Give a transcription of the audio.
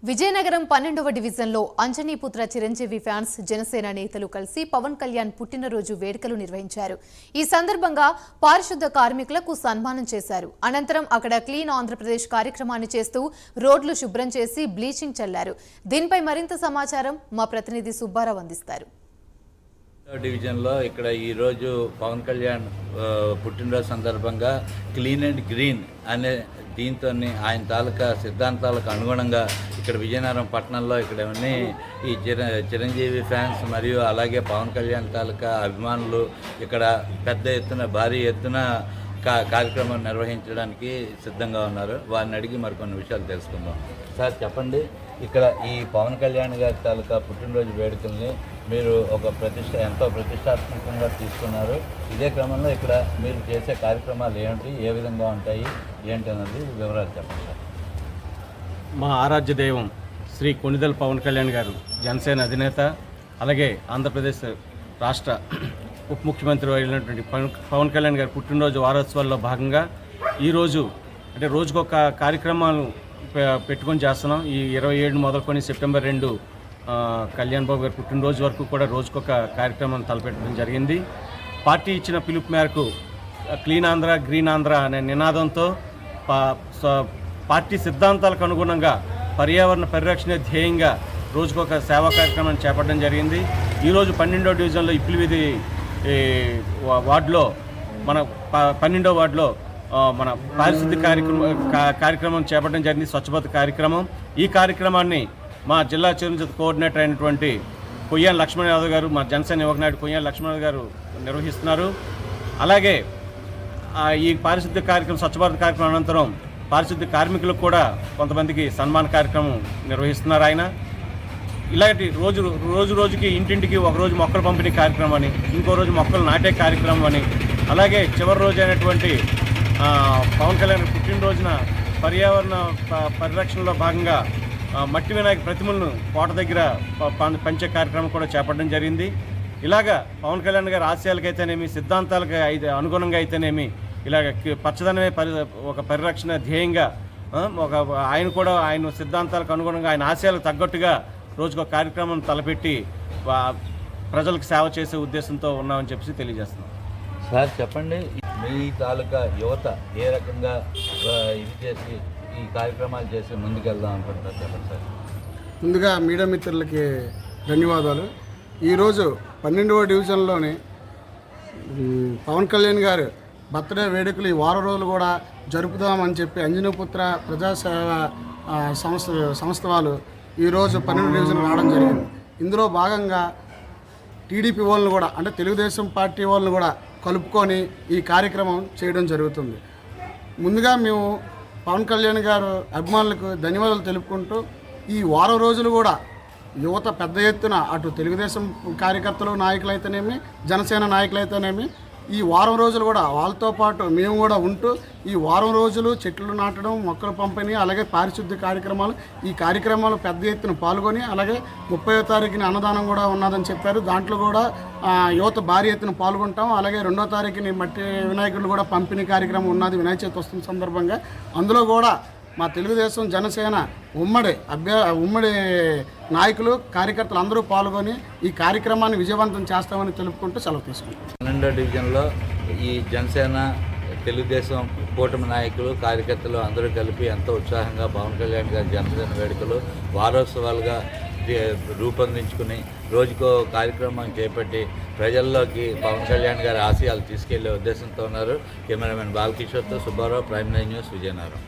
విజయనగరం 12వ డివిజన్లో అంజనీపుత్ర చిరంజీవి ఫ్యాన్స్ జనసేన నేతలు కలిసి పవన్ కళ్యాణ్ పుట్టినరోజు వేడుకలు నిర్వహించారు. ఈ సందర్భంగా పారిశుద్ధ కార్మికులకు సన్మానం చేశారు. అనంతరం అక్కడ క్లీన్ ఆంధ్రప్రదేశ్ కార్యక్రమాన్ని చేస్తూ రోడ్లు శుభ్రం చేసి బ్లీచింగ్ చల్లారు. దీనిపై మరింత సమాచారం మా ప్రతినిధి సుబ్బారావు అందిస్తారు. డివిజన్లో ఇక్కడ ఈరోజు పవన్ కళ్యాణ్ పుట్టినరోజు సందర్భంగా క్లీన్ అండ్ గ్రీన్ అనే దీంతో ఆయన తాలూకా సిద్ధాంతాలకు అనుగుణంగా ఇక్కడ విజయనగరం పట్టణంలో ఇక్కడ ఈ చిరంజీవి ఫ్యాన్స్ మరియు అలాగే పవన్ కళ్యాణ్ తాలూకా అభిమానులు ఇక్కడ పెద్ద ఎత్తున భారీ ఎత్తున కార్యక్రమం నిర్వహించడానికి సిద్ధంగా ఉన్నారు. వారిని అడిగి మరికొన్ని విషయాలు తెలుసుకుందాం. సార్ చెప్పండి, ఇక్కడ ఈ పవన్ కళ్యాణ్ గారి తాలూకా పుట్టినరోజు వేడుకల్ని మీరు ఎంతో ప్రతిష్టాత్మకంగా తీసుకున్నారు. ఇదే క్రమంలో ఇక్కడ మీరు చేసే కార్యక్రమాలు ఏమిటి, ఏ విధంగా ఉంటాయి, ఏంటి అన్నది వివరాలు చెప్పండి సార్. మా ఆరాధ్య దైవం శ్రీ కొణిదెల పవన్ కళ్యాణ్ గారు జనసేన అధినేత, అలాగే ఆంధ్రప్రదేశ్ రాష్ట్ర ఉప ముఖ్యమంత్రి అయినటువంటి పవన్ కళ్యాణ్ గారి పుట్టినరోజు వారోత్సవాల్లో భాగంగా ఈరోజు అంటే రోజుకొక కార్యక్రమాలు పెట్టుకొని చేస్తున్నాం. ఈ 27 మొదలుకొని సెప్టెంబర్ 2 కళ్యాణ్ బాబు గారి పుట్టినరోజు వరకు కూడా రోజుకొక కార్యక్రమం తలపెట్టడం జరిగింది. పార్టీ ఇచ్చిన పిలుపు మేరకు క్లీన్ ఆంధ్ర గ్రీన్ ఆంధ్ర అనే నినాదంతో పార్టీ సిద్ధాంతాలకు అనుగుణంగా పర్యావరణ పరిరక్షణ ధ్యేయంగా రోజుకొక సేవా కార్యక్రమాన్ని చేపట్టడం జరిగింది. ఈరోజు 12వ డివిజన్లో ఇప్పిలివీధి వార్డులో మన 12వ వార్డులో మన పారిశుద్ధ్య కార్యక్రమం చేపట్టడం జరిగింది, స్వచ్ఛభారత్ కార్యక్రమం. ఈ కార్యక్రమాన్ని మా జిల్లా చిరంజీవి కోఆర్డినేటర్ అయినటువంటి కొయ్యాన్ లక్ష్మణ్ యాదవ్ గారు, మా జనసేన యువక నాయుడు కొయ్యాన్ లక్ష్మణ్ యాదవ్ గారు నిర్వహిస్తున్నారు. అలాగే ఈ పారిశుద్ధ్య కార్యక్రమం స్వచ్ఛభారత్ కార్యక్రమం అనంతరం పారిశుద్ధ్య కార్మికులకు కూడా కొంతమందికి సన్మాన కార్యక్రమం నిర్వహిస్తున్నారు ఆయన. ఇలాంటి రోజుకి ఇంటింటికి ఒకరోజు మొక్కలు పంపిణీ కార్యక్రమం అని, ఇంకో రోజు మొక్కలు నాటే కార్యక్రమం అని, అలాగే చివరి రోజు అయినటువంటి పవన్ కళ్యాణ్ పుట్టినరోజున పర్యావరణ పరిరక్షణలో భాగంగా మట్టి వినాయక ప్రతిమలను కోట దగ్గర పంచే కార్యక్రమం కూడా చేపట్టడం జరిగింది. ఇలాగా పవన్ కళ్యాణ్ గారి ఆశయాలకైతేనేమి, సిద్ధాంతాలకు అనుగుణంగా అయితేనేమి, ఇలాగ పచ్చదనమే ఒక పరిరక్షణ ధ్యేయంగా ఆయన సిద్ధాంతాలకు అనుగుణంగా ఆయన ఆశయాలకు తగ్గట్టుగా రోజుకు ఒక కార్యక్రమం తలపెట్టి ప్రజలకు సేవ చేసే ఉద్దేశంతో ఉన్నామని చెప్పి తెలియజేస్తున్నాం. సార్ చెప్పండి, మీ తాలూకా యువత ఏ రకంగా ఇది చేసి ఈ కార్యక్రమాలు చేసి ముందుకెళ్దాం అనుకుంటారు చెప్పండి సార్. ముందుగా మీడియా మిత్రులకి ధన్యవాదాలు. ఈరోజు 12వ డివిజన్లోని పవన్ కళ్యాణ్ గారు బర్త్డే వేడుకలు ఈ వారం రోజులు కూడా జరుపుదామని చెప్పి అంజనీపుత్ర ప్రజాసేవ సంస్థ వాళ్ళు ఈరోజు 12వ డివిజన్ రావడం జరిగింది. ఇందులో భాగంగా టీడీపీ వాళ్ళని కూడా అంటే తెలుగుదేశం పార్టీ వాళ్ళని కూడా కలుపుకొని ఈ కార్యక్రమం చేయడం జరుగుతుంది. ముందుగా మేము పవన్ కళ్యాణ్ గారు అభిమానులకు ధన్యవాదాలు తెలుపుకుంటూ ఈ వారం రోజులు కూడా యువత పెద్ద ఎత్తున అటు తెలుగుదేశం కార్యకర్తలు నాయకులైతేనేమి, జనసేన నాయకులైతేనేమి ఈ వారం రోజులు కూడా వాళ్ళతో పాటు మేము కూడా ఉంటూ ఈ వారం రోజులు చెట్లు నాటడం, మొక్కలు పంపిణీ, అలాగే పారిశుద్ధ్య కార్యక్రమాలు ఈ కార్యక్రమాలు పెద్ద ఎత్తున పాల్గొని, అలాగే 30వ తారీఖున అన్నదానం కూడా ఉన్నదని చెప్పారు. దాంట్లో కూడా యువత భారీ ఎత్తున పాల్గొంటాం. అలాగే 2వ తారీఖుని మట్టి వినాయకులు కూడా పంపిణీ కార్యక్రమం ఉన్నది వినాయక చవితి వస్తున్న సందర్భంగా. అందులో కూడా మా తెలుగుదేశం జనసేన ఉమ్మడి నాయకులు కార్యకర్తలు అందరూ పాల్గొని ఈ కార్యక్రమాన్ని విజయవంతం చేస్తామని తెలుపుకుంటూ సెలవు తీసుకుంటాం. 12వ డివిజన్లో ఈ జనసేన తెలుగుదేశం కూటమి నాయకులు కార్యకర్తలు అందరూ కలిపి ఎంతో ఉత్సాహంగా పవన్ కళ్యాణ్ గారి జనసేన వేడుకలు వారోత్సవాలుగా రూపొందించుకుని రోజుకో కార్యక్రమం చేపట్టి ప్రజల్లోకి పవన్ కళ్యాణ్ గారి ఆశయాలు తీసుకెళ్లే ఉద్దేశంతో ఉన్నారు. కెమెరామెన్ బాలకిషోర్తో సుబ్బారావు, ప్రైమ్ 9 న్యూస్, విజయనగరం.